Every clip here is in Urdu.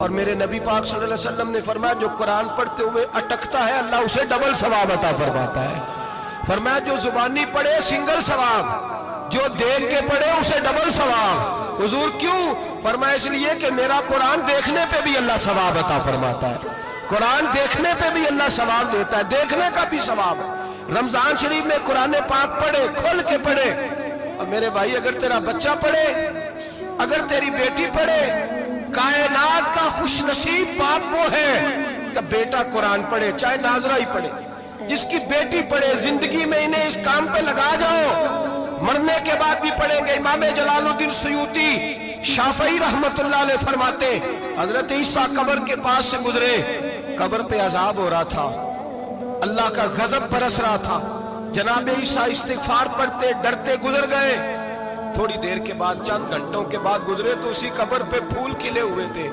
اور میرے نبی پاک صلی اللہ علیہ وسلم نے فرمایا جو قرآن پڑھتے ہوئے اٹکتا ہے اللہ اسے ڈبل ثواب عطا فرماتا ہے۔ فرمایا جو زبانی پڑھے سنگل ثواب، جو دیکھ کے پڑھے اسے ڈبل ثواب۔ حضور کیوں؟ فرمایا اس لیے کہ میرا قرآن دیکھنے پہ بھی اللہ ثواب عطا فرماتا ہے، قرآن دیکھنے پہ بھی اللہ ثواب دیتا ہے، دیکھنے کا بھی ثواب ہے۔ رمضان شریف میں قرآن پاک پڑھے، کھول کے پڑھے۔ اور میرے بھائی اگر تیرا بچہ پڑھے، اگر تیری بیٹی پڑھے، کائنات کا خوش نصیب باپ وہ ہے کہ بیٹا قرآن پڑھے، چاہے ناظرہ ہی پڑھے، جس کی بیٹی پڑھے۔ زندگی میں انہیں اس کام پہ لگا جاؤ، مرنے کے بعد بھی پڑھیں گے۔ امام جلال الدین سیوطی شافعی رحمت اللہ علیہ فرماتے حضرت عیسیٰ قبر کے پاس سے گزرے، قبر پہ عذاب ہو رہا تھا، اللہ کا غضب برس رہا تھا، جناب عیسیٰ استغفار پڑھتے ڈرتے گزر گئے۔ تھوڑی دیر کے بعد، چند گھنٹوں کے بعد گزرے تو اسی قبر پہ پھول کھلے ہوئے تھے،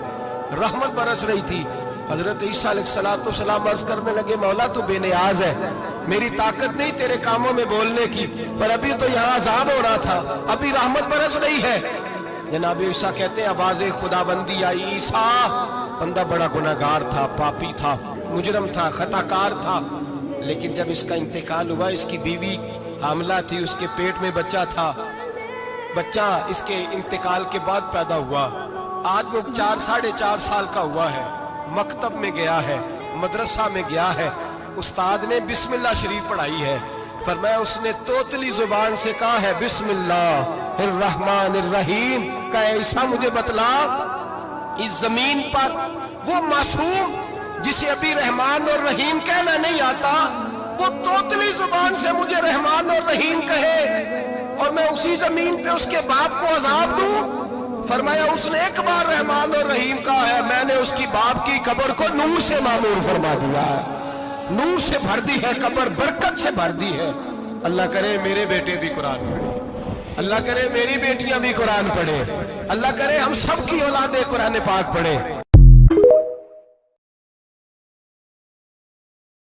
رحمت برس رہی تھی۔ حضرت عیسیٰ علیہ السلام عرض کرنے لگے مولا تو بے نیاز ہے، میری طاقت نہیں تیرے کاموں میں بولنے کی، پر ابھی تو یہاں عذاب ہو رہا تھا، ابھی رحمت برس رہی ہے۔ جناب عیسیٰ کہتے ہیں آواز خدا بندی آئی، عیسیٰ بندہ بڑا گناہگار تھا، پاپی تھا، مجرم تھا، خطا کار تھا، لیکن جب اس کا انتقال ہوا، اس کی بیوی حاملہ تھی، اس کے پیٹ میں بچہ تھا، بچہ اس کے انتقال کے بعد پیدا ہوا، آج وہ 4.5 سال کا ہوا ہے، مکتب میں گیا ہے، مدرسہ میں گیا ہے، استاد نے بسم اللہ شریف پڑھائی ہے، فرمایا اس نے توتلی زبان سے کہا ہے بسم اللہ الرحمن الرحیم، کہا عیسیٰ مجھے بتلا اس زمین پر وہ معصوم جسے ابھی رحمان اور رحیم کہنا نہیں آتا، وہ توتلی زبان سے مجھے رحمان اور رحیم کہے اور میں اسی زمین پہ اس کے باپ کو عذاب دوں؟ فرمایا اس نے ایک بار رحمان اور رحیم کہا ہے، میں نے اس کی باپ کی قبر کو نور سے معمور فرما دیا ہے، نور سے بھر دی ہے قبر، برکت سے بھر دی ہے۔ اللہ کرے میرے بیٹے بھی قرآن پڑھے، اللہ کرے میری بیٹیاں بھی قرآن پڑھے، اللہ کرے ہم سب کی اولادیں قرآن پاک پڑھے۔